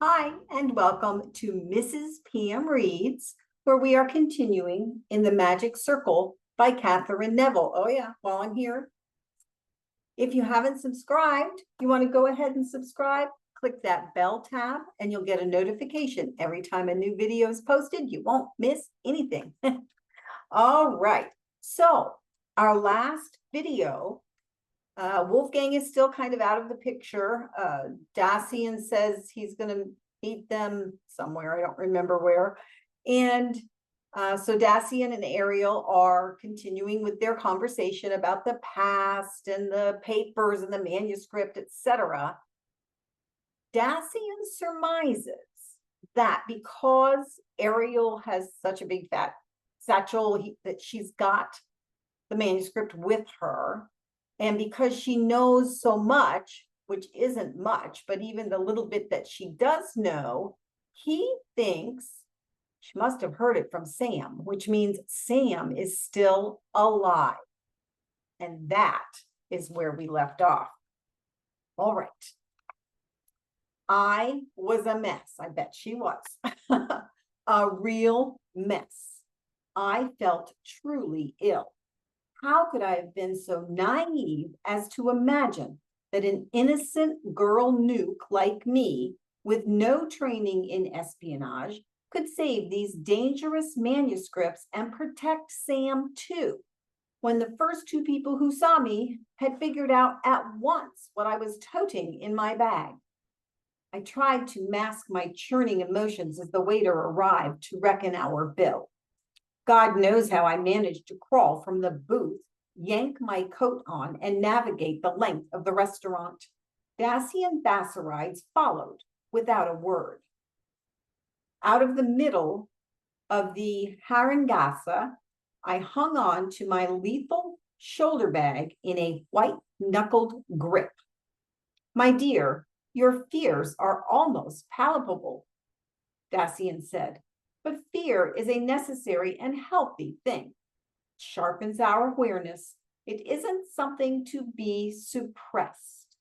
Hi, and welcome to Mrs. PM Reads, where we are continuing in the Magic Circle by Katherine Neville. Oh yeah, while I'm here. If you haven't subscribed, you want to go ahead and subscribe, click that bell tab, and you'll get a notification every time a new video is posted. You won't miss anything. All right, so our last video, Wolfgang is still kind of out of the picture. Dacian says he's going to meet them somewhere. I don't remember where. And so Dacian and Ariel are continuing with their conversation about the past and the papers and the manuscript, etc. Dacian surmises that because Ariel has such a big fat satchel, that she's got the manuscript with her, and because she knows so much, which isn't much, but even the little bit that she does know, he thinks she must have heard it from Sam, which means Sam is still alive. And that is where we left off. All right. I was a mess. I bet she was. A real mess. I felt truly ill. How could I have been so naive as to imagine that an innocent girl nuke like me, with no training in espionage, could save these dangerous manuscripts and protect Sam too, when the first two people who saw me had figured out at once what I was toting in my bag? I tried to mask my churning emotions as the waiter arrived to reckon our bill. God knows how I managed to crawl from the booth, yank my coat on, and navigate the length of the restaurant. Dacian Bassarides followed without a word. Out of the middle of the Haringasa, I hung on to my lethal shoulder bag in a white-knuckled grip. My dear, your fears are almost palpable, Dacian said. But fear is a necessary and healthy thing. It sharpens our awareness. It isn't something to be suppressed.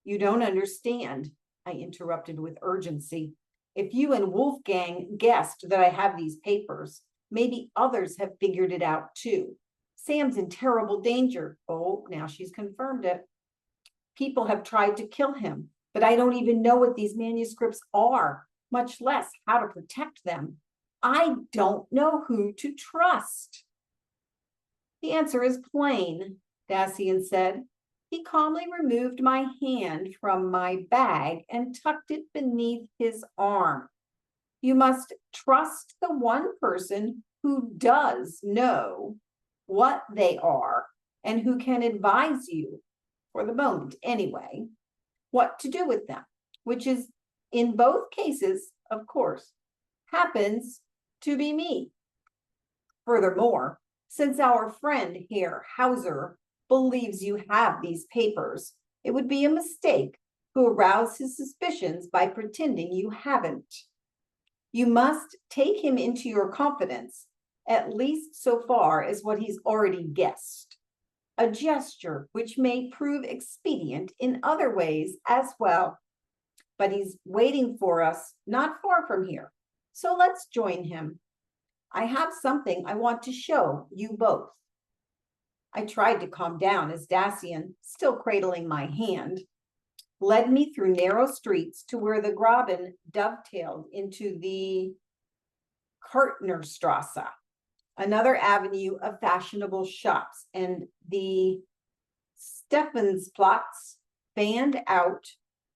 You don't understand, I interrupted with urgency. If you and Wolfgang guessed that I have these papers, maybe others have figured it out too. Sam's in terrible danger. Oh, now she's confirmed it. People have tried to kill him, but I don't even know what these manuscripts are, much less how to protect them. I don't know who to trust. The answer is plain, Dacian said. He calmly removed my hand from my bag and tucked it beneath his arm. You must trust the one person who does know what they are and who can advise you, for the moment anyway, what to do with them, which is, in both cases, of course, happens to be me. Furthermore, since our friend Herr Hauser believes you have these papers, it would be a mistake to arouse his suspicions by pretending you haven't. You must take him into your confidence, at least so far as what he's already guessed. A gesture which may prove expedient in other ways as well. But he's waiting for us not far from here. So let's join him. I have something I want to show you both. I tried to calm down as Dacian, still cradling my hand, led me through narrow streets to where the Graben dovetailed into the Kartnerstrasse, another avenue of fashionable shops, and the Stephansplatz fanned out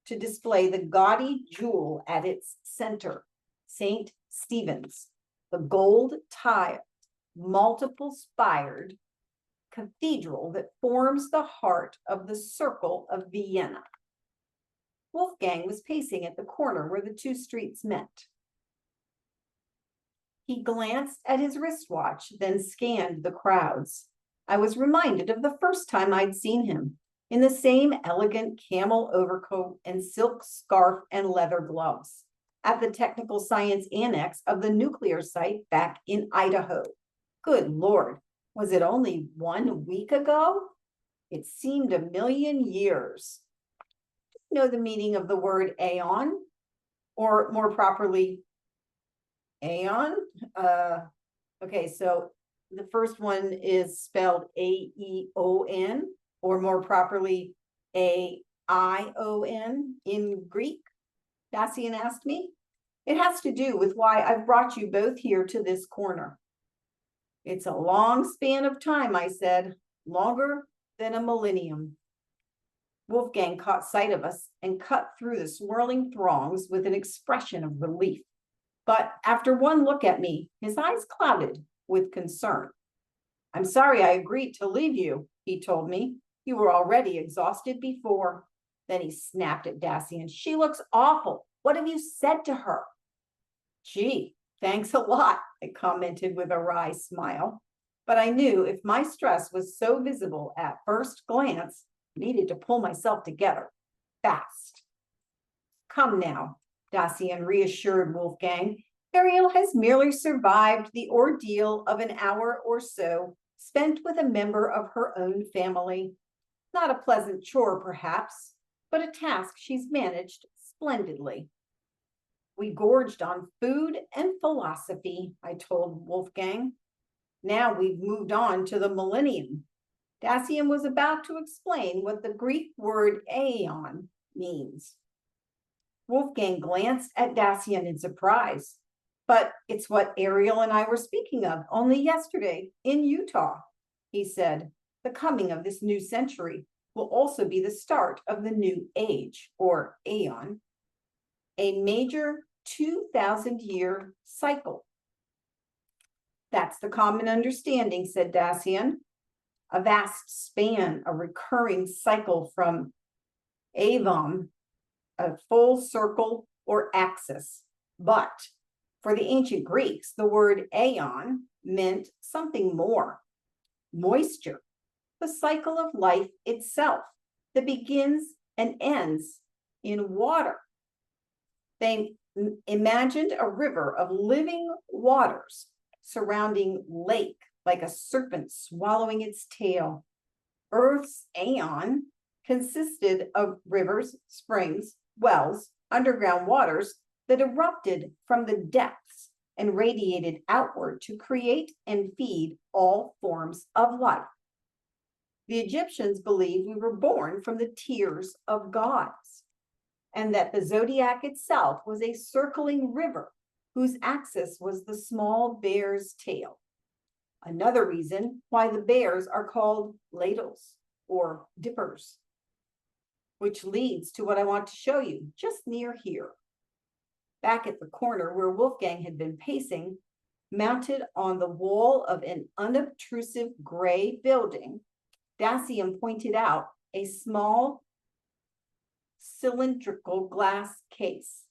to display the gaudy jewel at its center, St. Stephen's, the gold-tiled, multiple-spired cathedral that forms the heart of the circle of Vienna. Wolfgang was pacing at the corner where the two streets met. He glanced at his wristwatch, then scanned the crowds. I was reminded of the first time I'd seen him, in the same elegant camel overcoat and silk scarf and leather gloves, at the Technical Science Annex of the nuclear site back in Idaho. Good Lord, was it only 1 week ago? It seemed a million years. Do you know the meaning of the word aeon? or more properly, Aeon. Okay, so the first one is spelled A-E-O-N, or more properly, A-I-O-N in Greek, Dacian asked me. It has to do with why I've brought you both here to this corner. It's a long span of time, I said, longer than a millennium. Wolfgang caught sight of us and cut through the swirling throngs with an expression of relief. But after one look at me, his eyes clouded with concern. I'm sorry I agreed to leave you, he told me. You were already exhausted before. Then he snapped at Dacian. She looks awful. What have you said to her? Gee, thanks a lot, I commented with a wry smile. But I knew if my stress was so visible at first glance, I needed to pull myself together fast. Come now, Dacian reassured Wolfgang. Ariel has merely survived the ordeal of an hour or so spent with a member of her own family. Not a pleasant chore, perhaps, but a task she's managed splendidly. We gorged on food and philosophy, I told Wolfgang. Now we've moved on to the millennium. Dacian was about to explain what the Greek word aeon means. Wolfgang glanced at Dacian in surprise. But it's what Ariel and I were speaking of only yesterday in Utah, he said. The coming of this new century will also be the start of the new age, or aeon, a major 2,000-year cycle. That's the common understanding, said Dacian. A vast span, a recurring cycle from avon, a full circle or axis. But for the ancient Greeks, the word aeon meant something more. Moisture, the cycle of life itself that begins and ends in water. They imagined a river of living waters surrounding lake like a serpent swallowing its tail. Earth's aeon consisted of rivers, springs, wells, underground waters that erupted from the depths and radiated outward to create and feed all forms of life. The Egyptians believed we were born from the tears of gods, and that the zodiac itself was a circling river whose axis was the small bear's tail. Another reason why the bears are called ladles or dippers, which leads to what I want to show you just near here. Back at the corner where Wolfgang had been pacing, mounted on the wall of an unobtrusive gray building, Dacian pointed out a small cylindrical glass case.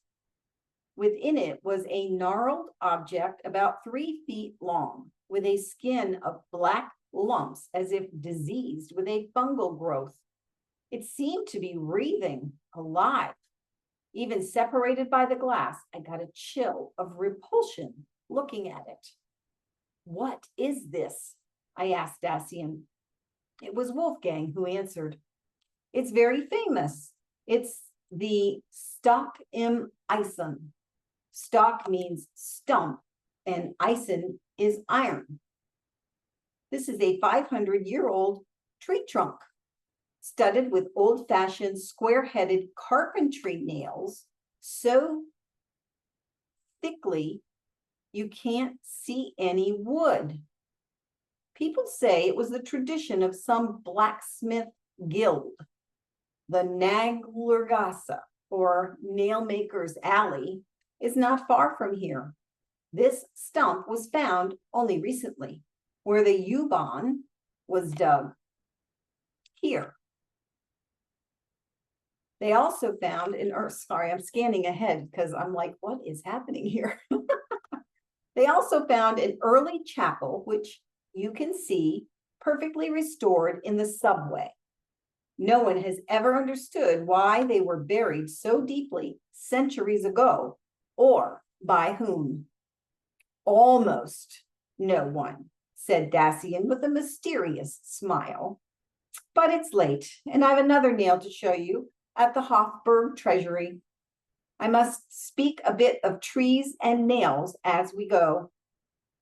Within it was a gnarled object about 3 feet long, with a skin of black lumps as if diseased with a fungal growth. It seemed to be breathing, alive. Even separated by the glass, I got a chill of repulsion looking at it. What is this? I asked Dacian. It was Wolfgang who answered. It's very famous. It's the stock im Eisen. Stock means stump, and Eisen is iron. This is a 500-year-old tree trunk, studded with old-fashioned square-headed carpentry nails so thickly you can't see any wood. People say it was the tradition of some blacksmith guild. The Naglergasa, or Nailmaker's Alley, is not far from here. This stump was found only recently, where the U-bahn was dug. Here. They also found an earth, sorry, I'm scanning ahead because I'm like, what is happening here? They also found an early chapel, which you can see perfectly restored in the subway. No one has ever understood why they were buried so deeply centuries ago, or by whom. Almost no one, said Dacian with a mysterious smile. But it's late, and I have another nail to show you at the Hofburg Treasury. I must speak a bit of trees and nails as we go.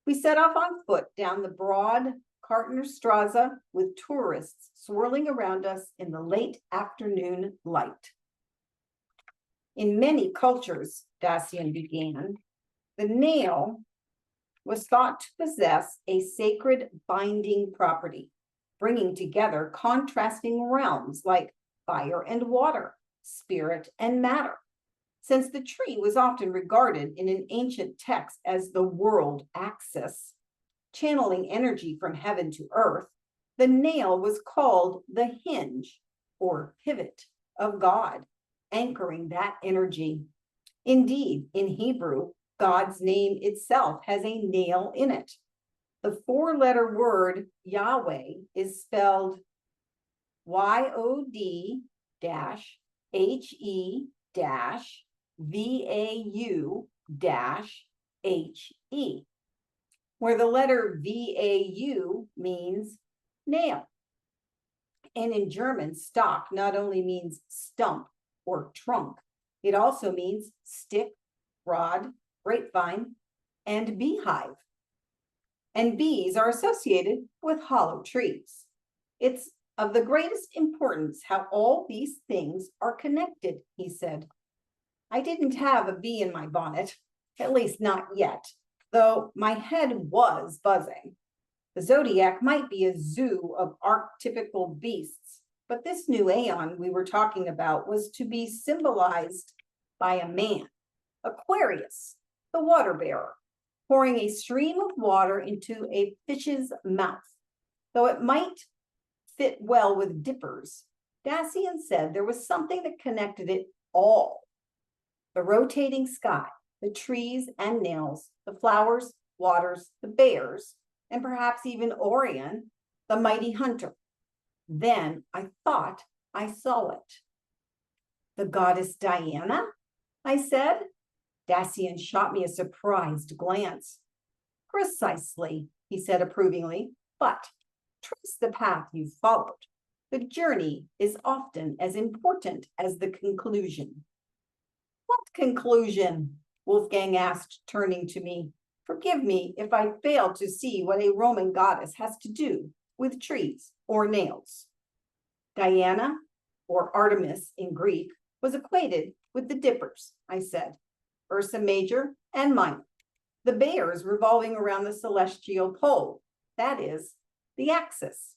We set off on foot down the broad Kartnerstrasse with tourists swirling around us in the late afternoon light. In many cultures, Dacian began, the nail was thought to possess a sacred binding property, bringing together contrasting realms like fire and water, spirit and matter. Since the tree was often regarded in an ancient text as the world axis, channeling energy from heaven to earth, the nail was called the hinge or pivot of God, anchoring that energy. Indeed, in Hebrew, God's name itself has a nail in it. The four-letter word Yahweh is spelled YOD-HE-VAU-HE, where the letter VAU means nail. And in German, stock not only means stump or trunk, it also means stick, rod, grapevine, and beehive. And bees are associated with hollow trees. It's of the greatest importance how all these things are connected, he said. I didn't have a bee in my bonnet, at least not yet, though my head was buzzing. The zodiac might be a zoo of archetypical beasts, but this new aeon we were talking about was to be symbolized by a man, Aquarius, the water bearer, pouring a stream of water into a fish's mouth. Though it might fit well with dippers, Dacian said there was something that connected it all. The rotating sky, the trees and nails, the flowers, waters, the bears, and perhaps even Orion, the mighty hunter. Then I thought I saw it. The goddess Diana? I said. Dacian shot me a surprised glance. Precisely, he said approvingly, but trace the path you've followed. The journey is often as important as the conclusion. What conclusion? Wolfgang asked, turning to me. Forgive me if I fail to see what a Roman goddess has to do with trees or nails. Diana, or Artemis in Greek, was equated with the dippers, I said, Ursa Major and Minor, the bears revolving around the celestial pole, that is, the axis.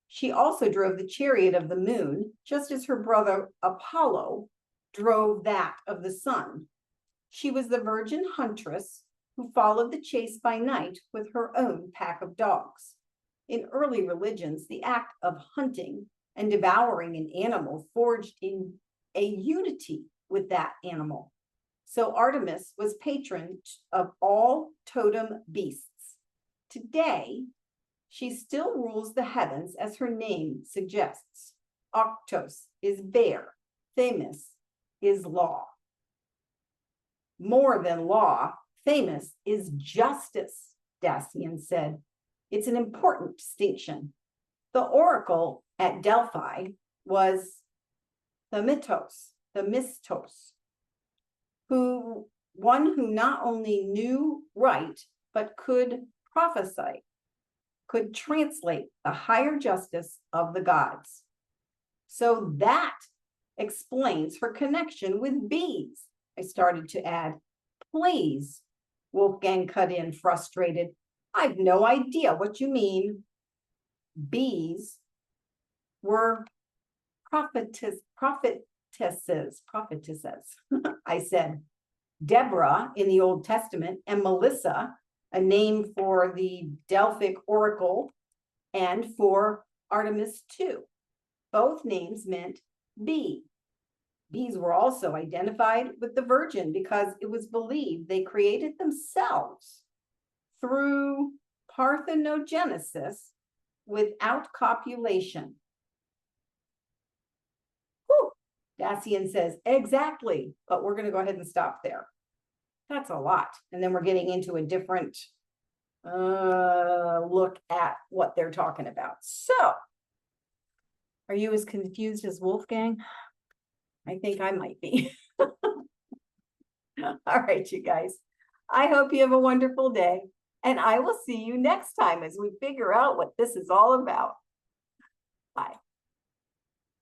She also drove the chariot of the moon, just as her brother Apollo drove that of the sun. She was the virgin huntress who followed the chase by night with her own pack of dogs. In early religions, the act of hunting and devouring an animal forged in a unity with that animal. So Artemis was patron of all totem beasts. Today, she still rules the heavens as her name suggests. Octos is bear, Themis is law. More than law, Themis is justice, Dacian said. It's an important distinction. The oracle at Delphi was the Mistos, one who not only knew right, but could prophesy, could translate the higher justice of the gods. So that explains her connection with bees, I started to add. Please, Wolfgang cut in, frustrated. I've no idea what you mean. Bees were prophetesses, I said. Deborah in the Old Testament and Melissa, a name for the Delphic oracle and for Artemis too. Both names meant bee. Bees were also identified with the Virgin because it was believed they created themselves through parthenogenesis without copulation. Whew, Dacian says, exactly, but we're going to go ahead and stop there. That's a lot. And then we're getting into a different look at what they're talking about. So, are you as confused as Wolfgang? I think I might be. All right, you guys. I hope you have a wonderful day, and I will see you next time as we figure out what this is all about. Bye.